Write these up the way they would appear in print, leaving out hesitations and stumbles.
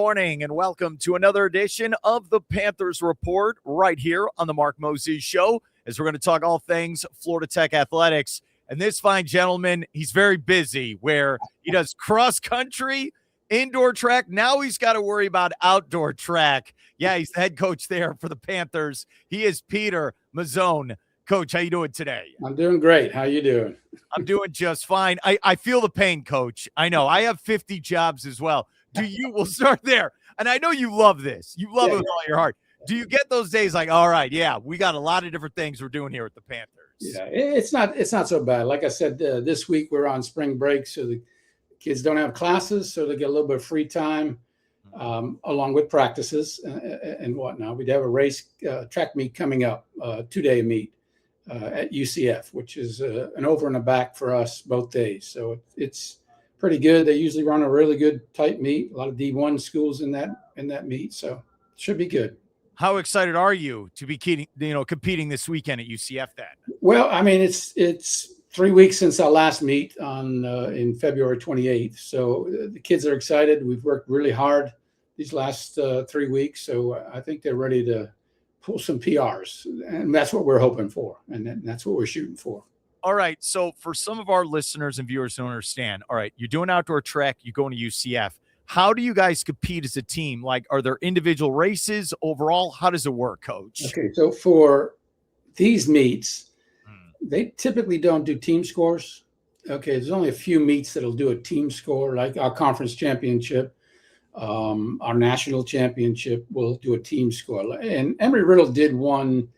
morning, and welcome to another edition of the Panthers Report right here on the Mark Moses Show, as we're going to talk all things Florida Tech athletics. And this fine gentleman, he's very busy, where he does cross-country, indoor track. Now he's got to worry about outdoor track. Yeah, he's the head coach there for the Panthers. He is Peter Mazzone. Coach, how you doing today? I'm doing great. How you doing? I'm doing just fine. I feel the pain, Coach. I know. I have 50 jobs as well. We'll start there. And I know you love this. You love it with all your heart. Do you get those days like, all right, yeah, we got a lot of different things we're doing here at the Panthers? Yeah, it's not so bad. Like I said, this week we're on spring break, so the kids don't have classes, so they get a little bit of free time along with practices and whatnot. We have a race track meet coming up, 2-day meet at UCF, which is an over and a back for us both days. So it's pretty good. They usually run a really good tight meet. A lot of D1 schools in that meet, so it should be good. How excited are you to be competing this weekend at UCF then? Well, I mean, it's 3 weeks since our last meet in February 28th. So the kids are excited. We've worked really hard these last 3 weeks. So I think they're ready to pull some PRs, and that's what we're hoping for. And that's what we're shooting for. All right. So for some of our listeners and viewers who don't understand, all right, you're doing outdoor track, you're going to UCF. How do you guys compete as a team? Like, are there individual races overall? How does it work, Coach? Okay. So for these meets, they typically don't do team scores. Okay. There's only a few meets that'll do a team score, like our conference championship. Our national championship will do a team score. And Embry-Riddle did one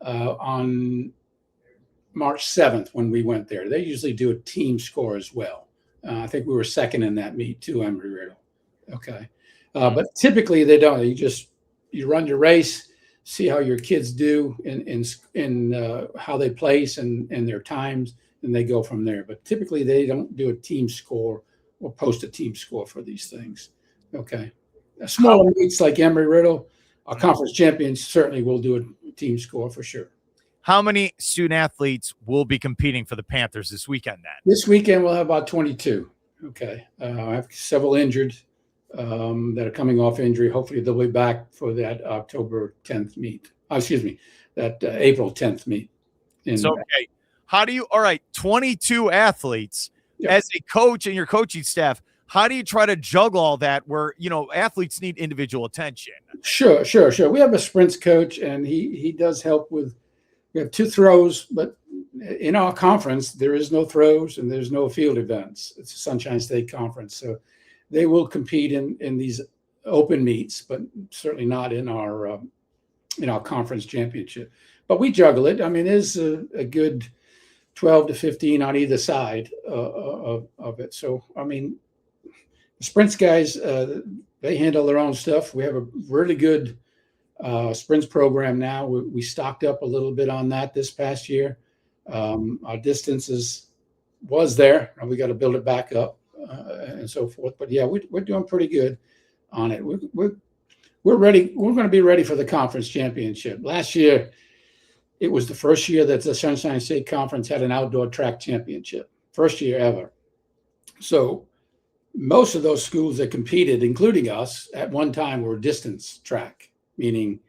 on March 7th when we went there. They usually do a team score as well. I think we were second in that meet too, Embry-Riddle. Okay. But typically they don't. You run your race, see how your kids do in how they place and their times, and they go from there. But typically they don't do a team score or post a team score for these things. Okay. Smaller meets like Embry-Riddle, our conference champions certainly will do a team score for sure. How many student athletes will be competing for the Panthers this weekend then? This weekend we'll have about 22. Okay. I have several injured that are coming off injury. Hopefully they'll be back for that October 10th meet. That April 10th meet. Okay. All right, 22 athletes. Yep. As a coach and your coaching staff, how do you try to juggle all that where, athletes need individual attention? Sure. We have a sprints coach, and he does help with, we have 2 throws, but in our conference, there is no throws and there's no field events. It's a Sunshine State Conference. So they will compete in these open meets, but certainly not in our conference championship. But we juggle it. I mean, there's a good 12 to 15 on either side of it. So, I mean, the sprints guys, they handle their own stuff. We have a really good sprints program now. We stocked up a little bit on that this past year. Our distances was there, and we got to build it back up and so forth. But yeah, we're doing pretty good on it. We're ready. We're going to be ready for the conference championship. Last year, it was the first year that the Sunshine State Conference had an outdoor track championship. First year ever. So most of those schools that competed, including us, at one time were distance track, meaning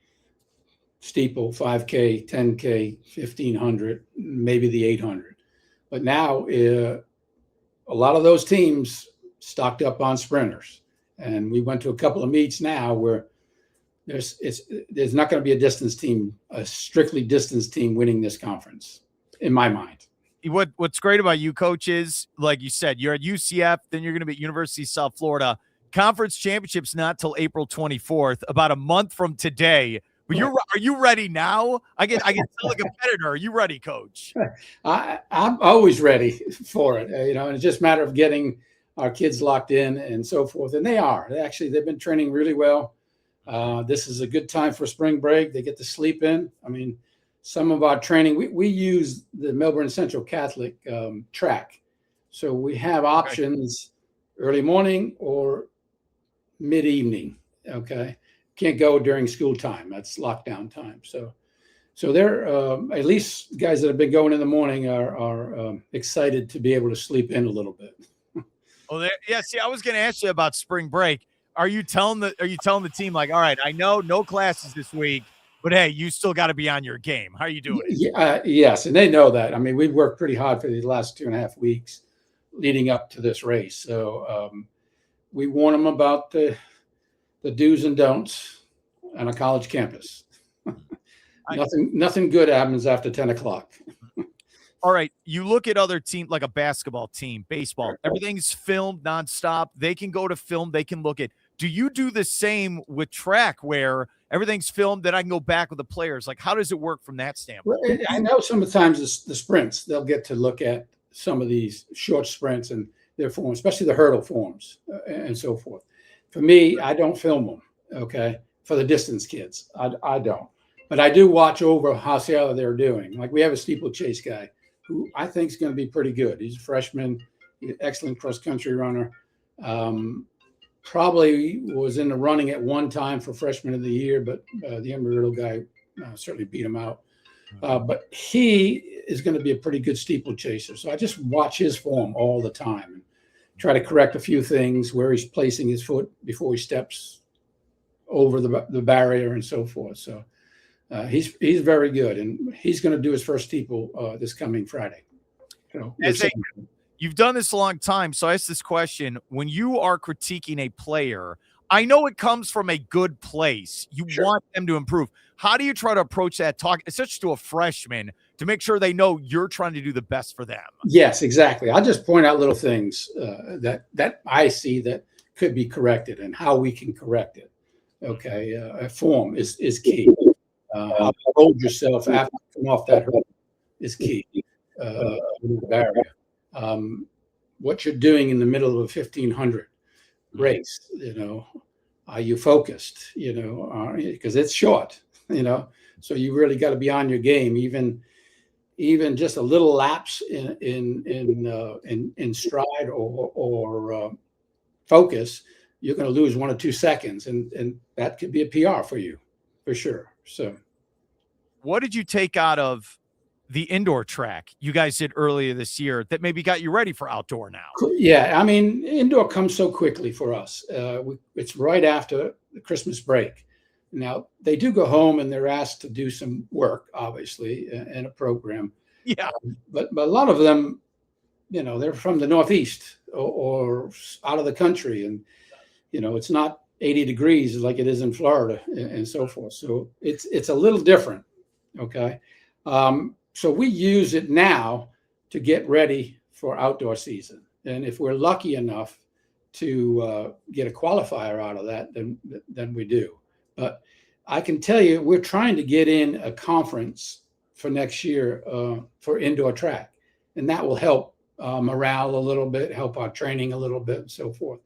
steeple, 5K, 10K, 1,500, maybe the 800. But now a lot of those teams stocked up on sprinters. And we went to a couple of meets now where there's not going to be a strictly distance team winning this conference, in my mind. What's great about you, Coach, is, like you said, you're at UCF, then you're going to be at University of South Florida. Conference championship's not till April 24th, about a month from today. But are you ready now? I can tell a competitor. Are you ready, Coach? I'm always ready for it. And it's just a matter of getting our kids locked in and so forth. And they are. They've been training really well. This is a good time for spring break. They get to sleep in. I mean, some of our training, we use the Melbourne Central Catholic track. So we have options early morning or mid-evening. Okay. Can't go during school time. That's lockdown time. So they're at least guys that have been going in the morning are excited to be able to sleep in a little bit. Well, see, I was going to ask you about spring break. Are you telling the team like, all right, I know no classes this week, but hey, you still got to be on your game. How are you doing it? Yes, and they know that. I mean, we've worked pretty hard for these last 2.5 weeks leading up to this race. So we warn them about the do's and don'ts on a college campus. Nothing good happens after 10 o'clock. All right, you look at other teams like a basketball team, baseball, everything's filmed nonstop. They can go to film, they can look at. Do you do the same with track where everything's filmed, then I can go back with the players? Like, how does it work from that standpoint? Well, I know sometimes the sprints, they'll get to look at some of these short sprints and their forms, especially the hurdle forms and so forth. For me, I don't film them, okay, for the distance kids. I don't. But I do watch over how they're doing. Like we have a steeplechase guy who I think is going to be pretty good. He's a freshman, he's an excellent cross-country runner. Probably was in the running at one time for freshman of the year, but the Amarillo guy certainly beat him out. But he is going to be a pretty good steeplechaser. So I just watch his form all the time and try to correct a few things, where he's placing his foot before he steps over the barrier and so forth. So he's very good, and he's going to do his first steeple this coming Friday. So, you've done this a long time, so I ask this question. When you are critiquing a player, I know it comes from a good place. You want them to improve. How do you try to approach that talk, especially to a freshman, to make sure they know you're trying to do the best for them? Yes, exactly. I'll just point out little things that I see that could be corrected and how we can correct it. Okay, form is key. How you hold yourself after you come off that hurdle is key. Barrier. What you're doing in the middle of a 1500 race, are you focused? Because it's short. So you really got to be on your game. Even just a little lapse in stride or focus, you're going to lose 1 or 2 seconds, and that could be a PR for you, for sure. So, what did you take out of the indoor track you guys did earlier this year that maybe got you ready for outdoor now? Yeah, I mean, indoor comes so quickly for us. It's right after the Christmas break. Now, they do go home and they're asked to do some work, obviously, in a program. Yeah. But a lot of them, they're from the Northeast or out of the country. And, it's not 80 degrees like it is in Florida and so forth. So it's a little different. Okay. So we use it now to get ready for outdoor season. And if we're lucky enough to get a qualifier out of that, then we do. But I can tell you, we're trying to get in a conference for next year for indoor track. And that will help morale a little bit, help our training a little bit, and so forth.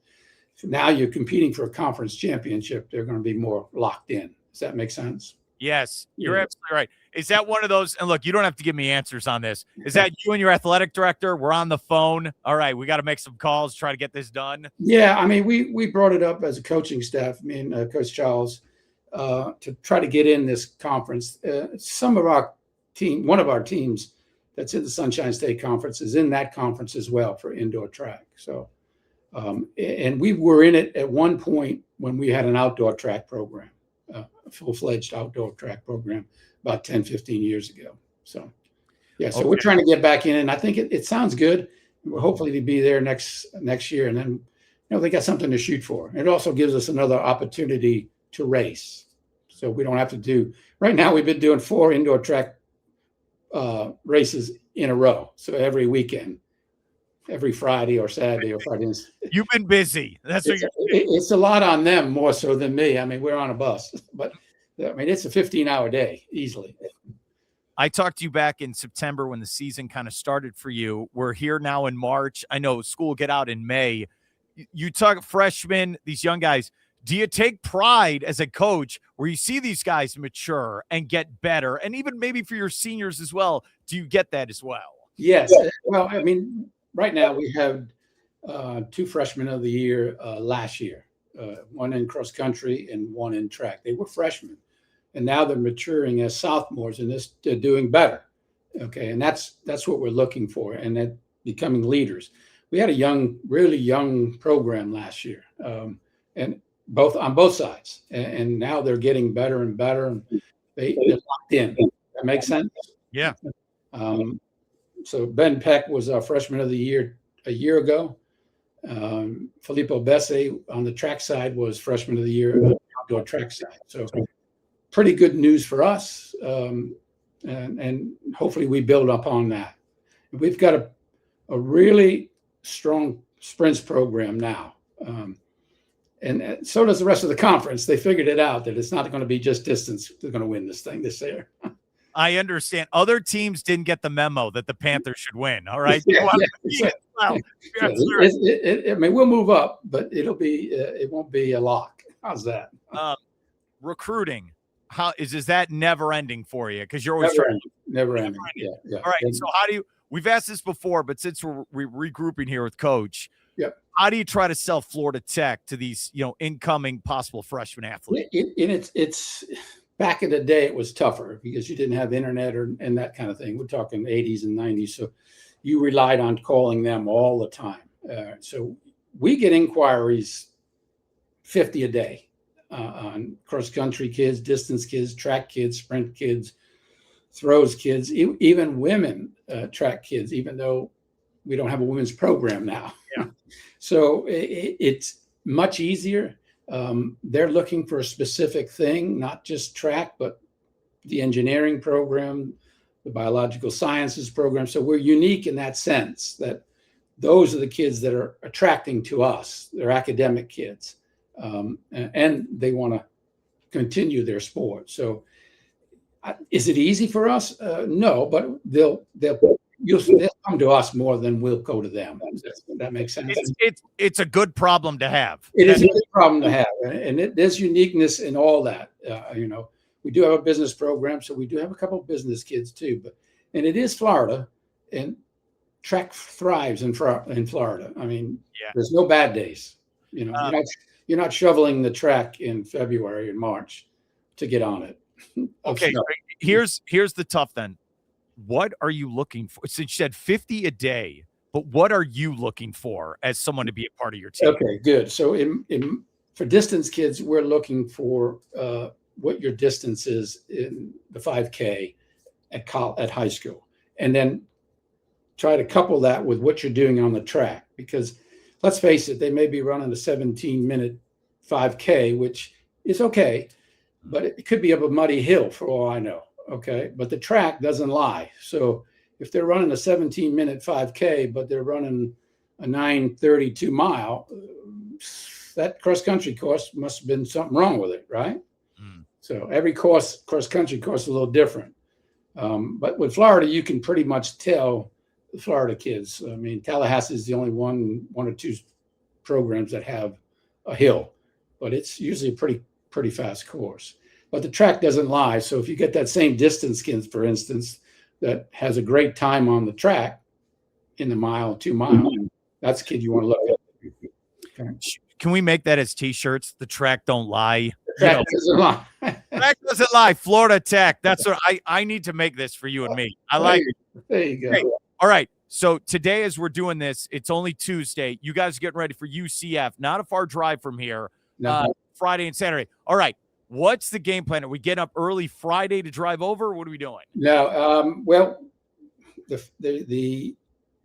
So now you're competing for a conference championship. They're going to be more locked in. Does that make sense? Yes, you're absolutely right. Is that one of those? And look, you don't have to give me answers on this. Is that you and your athletic director? We're on the phone. All right, we got to make some calls, try to get this done. Yeah, I mean, we brought it up as a coaching staff, me and Coach Charles, to try to get in this conference. Some of our team, one of our teams that's in the Sunshine State Conference, is in that conference as well for indoor track. So, and we were in it at one point when we had an outdoor track program. A full-fledged outdoor track program about 10, 15 years ago. So, yeah, so we're trying to get back in, and I think it sounds good. We're hopefully to be there next year, and then, they got something to shoot for. It also gives us another opportunity to race. So we don't have to do, right now we've been doing 4 indoor track races in a row. So every weekend, every Friday or Saturday or Fridays. You've been busy. It's a lot on them more so than me. I mean, we're on a bus, but I mean, it's a 15-hour day easily. I talked to you back in September when the season kind of started for you. We're here now in March. I know school will get out in May. You talk freshmen, these young guys. Do you take pride as a coach where you see these guys mature and get better? And even maybe for your seniors as well, do you get that as well? Yes. Well, I mean, right now we have 2 freshmen of the year last year, one in cross country and one in track. They were freshmen, and now they're maturing as sophomores, and they're doing better. Okay, and that's what we're looking for, and they're becoming leaders. We had a really young program last year, and both on both sides, and now they're getting better and better, and they're locked in. That makes sense. Yeah. So Ben Peck was our freshman of the year a year ago. Filippo Besse on the track side was freshman of the year on the outdoor track side. So pretty good news for us, and hopefully we build upon that. We've got a really strong sprints program now. And so does the rest of the conference. They figured it out that it's not going to be just distance. They're going to win this thing this year. I understand. Other teams didn't get the memo that the Panthers should win. All right. I mean, we'll move up, but it won't be a lock. How's that? Recruiting. Is that never ending for you? Because you're always never ending. Yeah. All right. So we've asked this before, but since we're regrouping here with Coach, yep. How do you try to sell Florida Tech to these, incoming possible freshman athletes? It's back in the day, it was tougher because you didn't have internet and that kind of thing. We're talking 80s and 90s. So you relied on calling them all the time. So we get inquiries 50 a day on cross-country kids, distance kids, track kids, sprint kids, throws kids, even women track kids, even though we don't have a women's program now. Yeah. So it's much easier. They're looking for a specific thing, not just track, but the engineering program, the biological sciences program. So we're unique in that sense that those are the kids that are attracting to us. They're academic kids, and they want to continue their sport. So is it easy for us? No, but they'll come to us more than we'll go to them. Does that makes sense? It's a good problem to have. It is a good problem to have, and there's uniqueness in all that. We do have a business program, so we do have a couple of business kids too. And it is Florida, and track thrives in Florida. I mean, There's no bad days. You're not shoveling the track in February and March to get on it. Okay, here's the tough then. What are you looking for? Since you said 50 a day, but what are you looking for as someone to be a part of your team? Okay, good. So for distance kids, we're looking for what your distance is in the 5K at high school, and then try to couple that with what you're doing on the track. Because let's face it, they may be running a 17-minute 5K, which is okay, but it could be up a muddy hill for all I know. Okay, but the track doesn't lie. So if they're running a 17-minute 5K, but they're running a 9:32 mile, that cross-country course must have been something wrong with it, right? So every cross-country course is a little different. But with Florida, you can pretty much tell the Florida kids. I mean, Tallahassee is the only one or two programs that have a hill, but it's usually a pretty fast course. But the track doesn't lie. So if you get that same distance kid, for instance, that has a great time on the track in the 2 mile, that's the kid you want to look at. Okay. Can we make that as T-shirts? The track don't lie. The track doesn't lie. Track doesn't lie. Florida Tech. That's what I need to make this for you and me. I like it. There you go. Hey, all right. So today, as we're doing this, it's only Tuesday. You guys are getting ready for UCF. Not a far drive from here. No. Friday and Saturday. All right. What's the game plan? Are we getting up early Friday to drive over? What are we doing? No. Well, the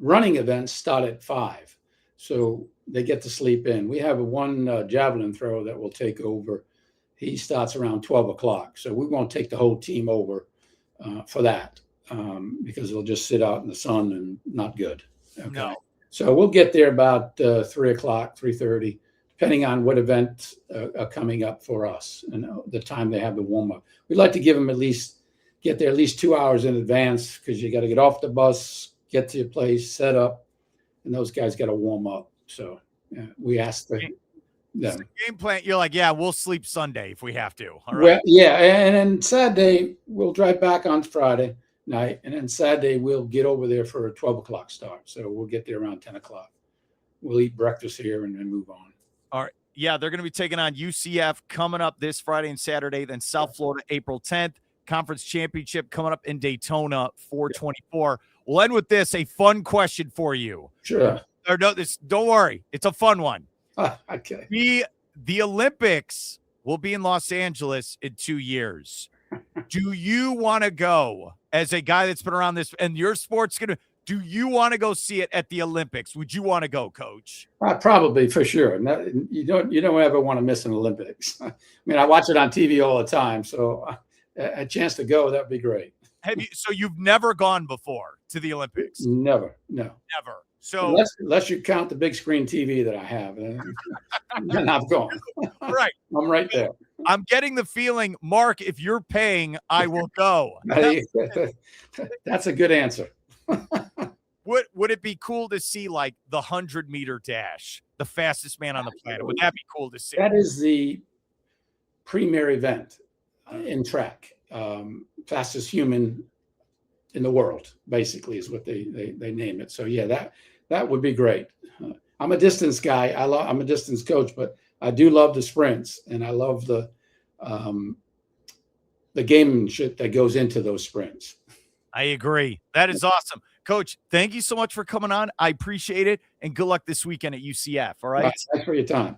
running events start at 5, so they get to sleep in. We have one javelin thrower that will take over. He starts around 12 o'clock, so we won't take the whole team over for that because it'll just sit out in the sun and not good. Okay? No. So we'll get there about 3 o'clock, 3:30. Depending on what events are coming up for us and the time they have the warm-up. We'd like to give them get there at least 2 hours in advance because you got to get off the bus, get to your place, set up, and those guys got to warm up. So we asked them. The game plan, you're like, we'll sleep Sunday if we have to. All right. Well, and then Saturday, we'll drive back on Friday night, and then Saturday, we'll get over there for a 12 o'clock start. So we'll get there around 10 o'clock. We'll eat breakfast here and then move on. All right. Yeah, they're going to be taking on UCF coming up this Friday and Saturday, then South Florida April 10th. Conference championship coming up in Daytona 424. We'll end with this, a fun question for you. Sure. Don't worry. It's a fun one. Okay. the Olympics will be in Los Angeles in 2 years. Do you want to go as a guy that's been around this and your sport's going to, do you want to go see it at the Olympics? Would you want to go, Coach? Probably, for sure. You don't ever want to miss an Olympics. I mean, I watch it on TV all the time, so a chance to go, that'd be great. So you've never gone before to the Olympics? Never, no. Never. So unless you count the big screen TV that I have, then I've gone. Right. I'm right there. I'm getting the feeling, Mark, if you're paying, I will go. That's a good answer. Would it be cool to see like the 100-meter dash, the fastest man on the planet? Would that be cool to see? That is the premier event in track. Fastest human in the world, basically, is what they name it. So yeah, that would be great. I'm a distance guy. I'm a distance coach, but I do love the sprints, and I love the gamemanship that goes into those sprints. I agree. That is awesome. Coach, thank you so much for coming on. I appreciate it, and good luck this weekend at UCF. All right. Thanks for your time.